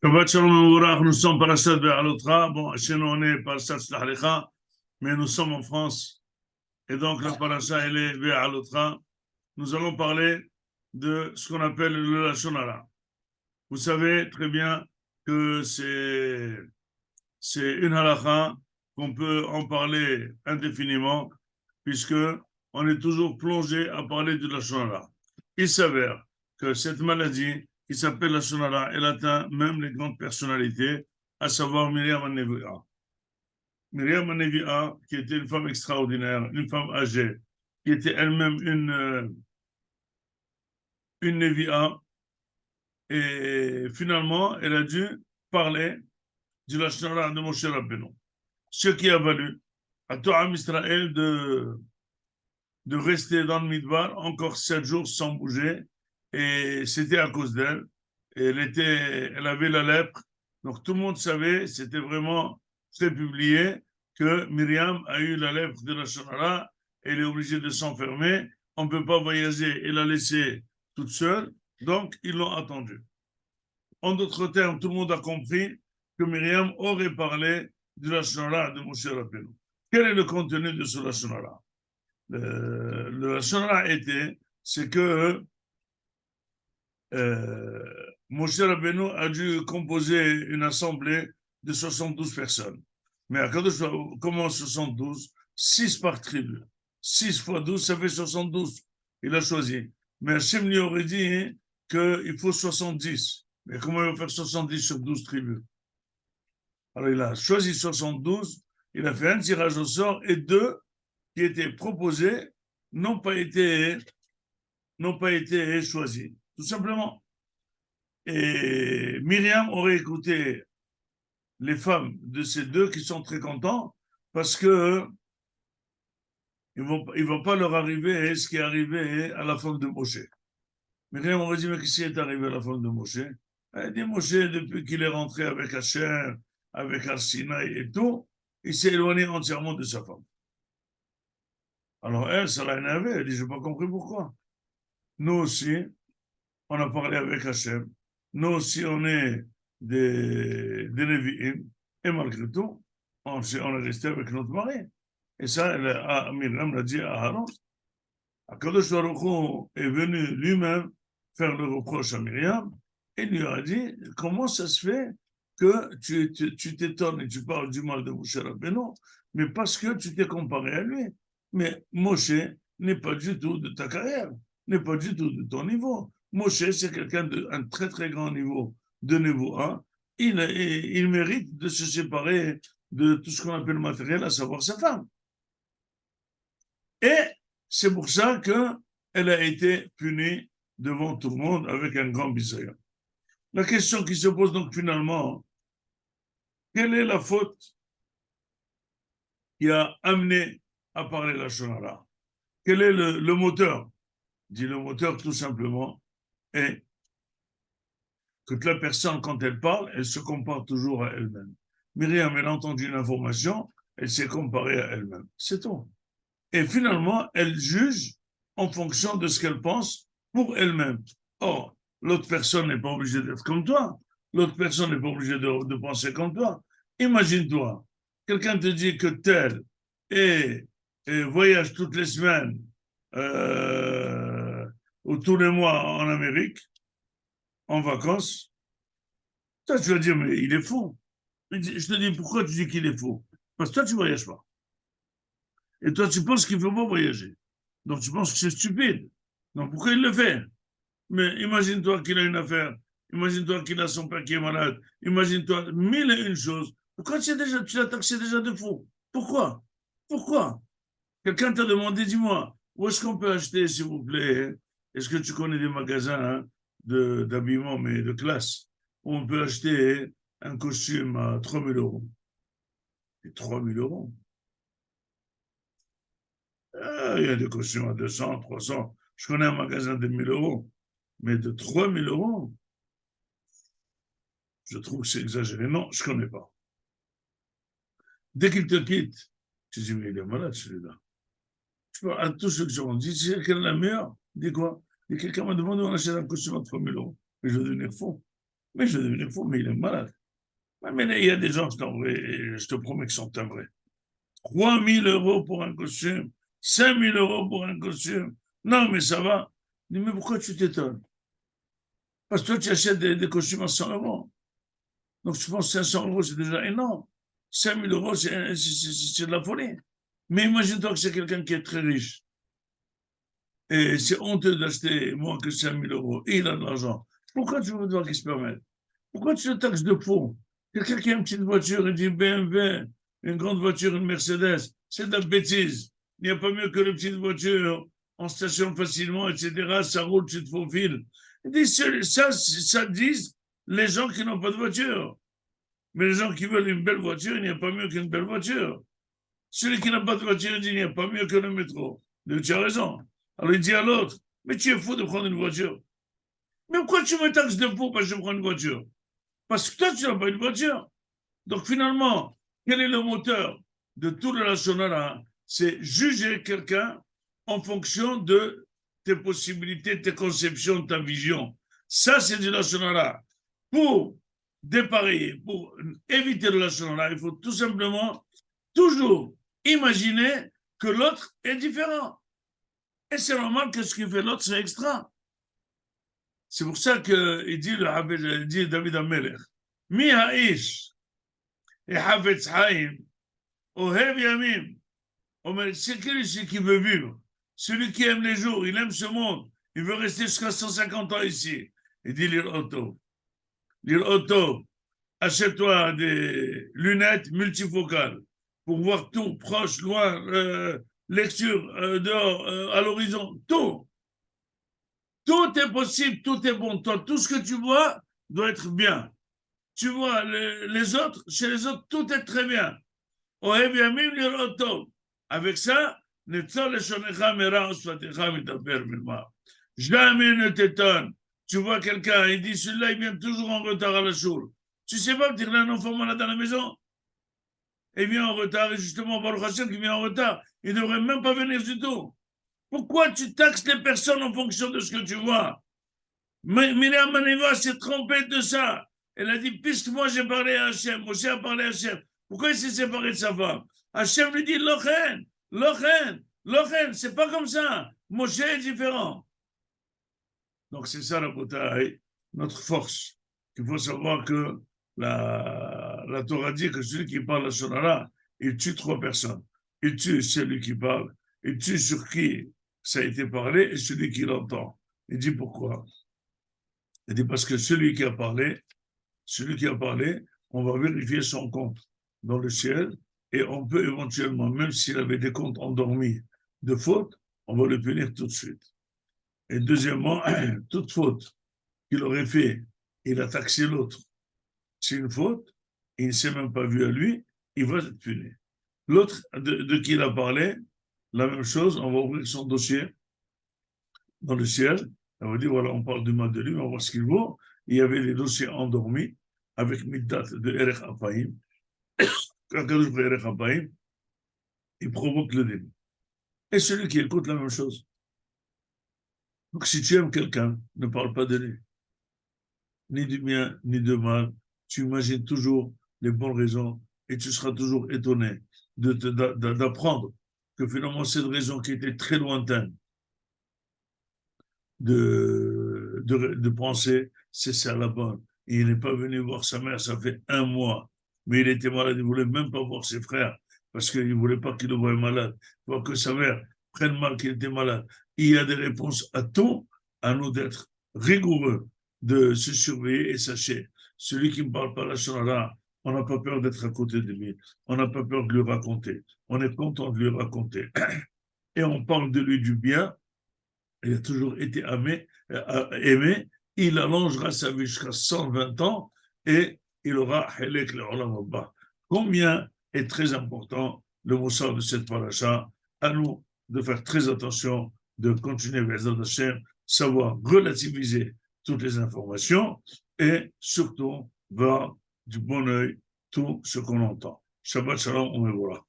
Shabbat Shalom Mevorach, nous sommes Parashat Be'alotra. Bon, chez nous on est Parashat Shlach Lecha, mais nous sommes en France. Et donc la Parashat elle est Be'alotra. Nous allons parler de ce qu'on appelle le Lashon Hara. Vous savez très bien que c'est une halakha qu'on peut en parler indéfiniment, puisque on est toujours plongé à parler du Lashon Hara. Il s'avère que cette maladie qui s'appelle la Lashon Hara, elle atteint même les grandes personnalités, à savoir Miriam HaNevi'a. Miriam HaNevi'a, qui était une femme extraordinaire, une femme âgée, qui était elle-même une Nevi'a, et finalement, elle a dû parler du Lashon Hara de Moshe Rabbeinu. Ce qui a valu à tout Am Israël de rester dans le Midbar encore 7 jours sans bouger. Et c'était à cause d'elle. Elle avait la lèpre. Donc tout le monde savait, c'était vraiment très publié, que Myriam a eu la lèpre de la Lashon Hara. Elle est obligée de s'enfermer. On ne peut pas voyager et la laisser toute seule. Donc ils l'ont attendue. En d'autres termes, tout le monde a compris que Myriam aurait parlé de la Lashon Hara de Moshe Rabbeinu. Quel est le contenu de ce Lashon Hara? Le Lashon Hara était, c'est que Moshe Rabbeinu a dû composer une assemblée de 72 personnes. Mais à comment 72? 6 par tribu. 6 fois 12, ça fait 72. Il a choisi. Mais Hachem lui aurait dit qu'il faut 70. Mais comment il va faire 70 sur 12 tribus? Alors il a choisi 72, il a fait un tirage au sort et 2 qui étaient proposés n'ont pas été choisis, tout simplement. Et Myriam aurait écouté les femmes de ces 2 qui sont très contents parce que il va pas leur arriver ce qui est arrivé à la femme de Moshe. Myriam aurait dit, mais qu'est-ce qui est arrivé à la femme de Moshe? Elle dit, Moshe, depuis qu'il est rentré avec Hachem, avec Arsinaï et tout, il s'est éloigné entièrement de sa femme. Alors elle, ça l'a énervé, elle dit, je n'ai pas compris pourquoi. Nous aussi, on a parlé avec Hachem, nous aussi, on est des Nevi'im, et malgré tout, on est resté avec notre mari. Et ça, Myriam l'a dit à Aaron. Akadosh Baruch Hu est venu lui-même faire le reproche à Myriam et lui a dit, comment ça se fait que tu t'étonnes et tu parles du mal de Moshe Rabbeinu, mais parce que tu t'es comparé à lui. Mais Moshe n'est pas du tout de ta carrière, n'est pas du tout de ton niveau. Moshe, c'est quelqu'un d'un très très grand niveau de niveau 1. Il mérite de se séparer de tout ce qu'on appelle matériel, à savoir sa femme. Et c'est pour ça qu'elle a été punie devant tout le monde avec un grand bisayon. La question qui se pose donc finalement, quelle est la faute qui a amené à parler la Lashon Hara? Quel est le moteur? Dit le moteur tout simplement est que la personne, quand elle parle, elle se compare toujours à elle-même. Myriam, elle a entendu une information, elle s'est comparée à elle-même. C'est tout. Et finalement, elle juge en fonction de ce qu'elle pense pour elle-même. Or, l'autre personne n'est pas obligée d'être comme toi. L'autre personne n'est pas obligée de penser comme toi. Imagine-toi, quelqu'un te dit que tel et voyage toutes les semaines ou tous les mois en Amérique, en vacances. Toi, tu vas dire, mais il est faux. Je te dis, pourquoi tu dis qu'il est faux? Parce que toi, tu ne voyages pas. Et toi, tu penses qu'il ne faut pas voyager. Donc, tu penses que c'est stupide. Donc, pourquoi il le fait? Mais imagine-toi qu'il a une affaire. Imagine-toi qu'il a son père qui est malade. Imagine-toi 1001 choses. Pourquoi tu l'as taxé déjà de faux? Pourquoi? Pourquoi? Quelqu'un t'a demandé, dis-moi, où est-ce qu'on peut acheter, s'il vous plaît? Est-ce que tu connais des magasins d'habillement, mais de classe, où on peut acheter un costume à 3 000 euros? Et 3 000 euros? Il y a des costumes à 200, 300. Je connais un magasin de 1 000 euros. Mais de 3 000 euros, je trouve que c'est exagéré. Non, je ne connais pas. Dès qu'il te quitte, tu dis, mais il est malade celui-là. Tu vois, à tous ceux qui ont dit, c'est quelle est la meilleure? Dis quoi? Et quelqu'un m'a demandé, on achète un costume à 3 000 euros. Mais je vais devenir fou. Mais je vais devenir fou, mais il est malade. Mais il y a des gens, je te promets, qui sont timbrés. 3 000 euros pour un costume, 5 000 euros pour un costume. Non, mais ça va. Je dis, mais pourquoi tu t'étonnes? Parce que toi, tu achètes des costumes à 100 euros. Donc, je pense que 500 euros, c'est déjà énorme. 5 000 euros, c'est de la folie. Mais imagine-toi que c'est quelqu'un qui est très riche. Et c'est honteux d'acheter moins que 5 000 euros. Et il a de l'argent. Pourquoi tu veux devoir qu'il se permette? Pourquoi tu le taxes de faux? Quelqu'un qui a une petite voiture, il dit BMW, une grande voiture, une Mercedes, c'est de la bêtise. Il n'y a pas mieux que les petites voitures, on stationne facilement, etc. Ça roule, tu te faufiles. Il dit, ça disent les gens qui n'ont pas de voiture. Mais les gens qui veulent une belle voiture, il n'y a pas mieux qu'une belle voiture. Celui qui n'a pas de voiture, il dit, il n'y a pas mieux que le métro. Donc, tu as raison. Alors il dit à l'autre, mais tu es fou de prendre une voiture. Mais pourquoi tu me taxes de fou parce que je prends une voiture? Parce que toi, tu n'as pas une voiture. Donc finalement, quel est le moteur de tout le relationnel? C'est juger quelqu'un en fonction de tes possibilités, tes conceptions, ta vision. Ça, c'est du relationnel. Pour dépareiller, pour éviter le relationnel, il faut tout simplement toujours imaginer que l'autre est différent. Et c'est normal que ce qui fait l'autre, c'est extra. C'est pour ça qu'il dit David Amelech, Mi ha'ish, et Havetz Haïm, Ohev Yamim. C'est celui qui veut vivre, celui qui aime les jours, il aime ce monde, il veut rester jusqu'à 150 ans ici. Il dit Lire Auto, achète-toi des lunettes multifocales pour voir tout, proche, loin, lecture, dehors, à l'horizon, tout. Tout est possible, tout est bon. Toi, tout ce que tu vois doit être bien. Tu vois les autres, chez les autres, tout est très bien. Avec ça, jamais ne t'étonne. Tu vois quelqu'un, il dit celui-là, il vient toujours en retard à la choule. Tu sais pas, tu as un enfant malade à la maison. Il vient en retard, et justement, Baruch Hashem qui vient en retard, il ne devrait même pas venir du tout. Pourquoi tu taxes les personnes en fonction de ce que tu vois? Myriam Maneva s'est trompée de ça. Elle a dit, puisque moi j'ai parlé à Hachem, Moshe a parlé à Hachem, pourquoi il s'est séparé de sa femme? Hachem lui dit, Lochen, c'est pas comme ça. Moshe est différent. Donc c'est ça la bataille, notre force. Il faut savoir que la Torah dit que celui qui parle à Shonara, il tue 3 personnes. Il tue celui qui parle, il tue sur qui ça a été parlé et celui qui l'entend. Il dit pourquoi? Il dit parce que celui qui a parlé, on va vérifier son compte dans le ciel et on peut éventuellement, même s'il avait des comptes endormis de faute, on va le punir tout de suite. Et deuxièmement, toute faute qu'il aurait fait, il a taxé l'autre. C'est une faute, il ne s'est même pas vu à lui, il va être puni. L'autre de qui il a parlé, la même chose, on va ouvrir son dossier dans le ciel. On va dire, voilà, on parle du mal de lui, on va voir ce qu'il vaut. Il y avait des dossiers endormis avec Middat de Erech Apaïm. Quand Kadosh fait Erech Apaïm, il provoque le démon. Et celui qui écoute la même chose. Donc si tu aimes quelqu'un, ne parle pas de lui. Ni du bien, ni de mal. Tu imagines toujours les bonnes raisons et tu seras toujours étonné d'apprendre que finalement cette raison qui était très lointaine de penser, c'est ça la bonne. Et il n'est pas venu voir sa mère, ça fait 1 mois. Mais il était malade, il ne voulait même pas voir ses frères parce qu'il ne voulait pas qu'il le voie malade, voir que sa mère prenne mal qu'il était malade. Il y a des réponses à tout, à nous d'être rigoureux, de se surveiller et sachez, celui qui ne parle pas la Shonara, on n'a pas peur d'être à côté de lui, on n'a pas peur de lui raconter, on est content de lui raconter. Et on parle de lui du bien, il a toujours été aimé, il allongera sa vie jusqu'à 120 ans et il aura Helek le Olam Haba. Combien est très important le moussard de cette paracha? À nous de faire très attention, de continuer vers Hashem, savoir relativiser toutes les informations et surtout voir du bon œil tout ce qu'on entend. Shabbat Shalom, on me voilà.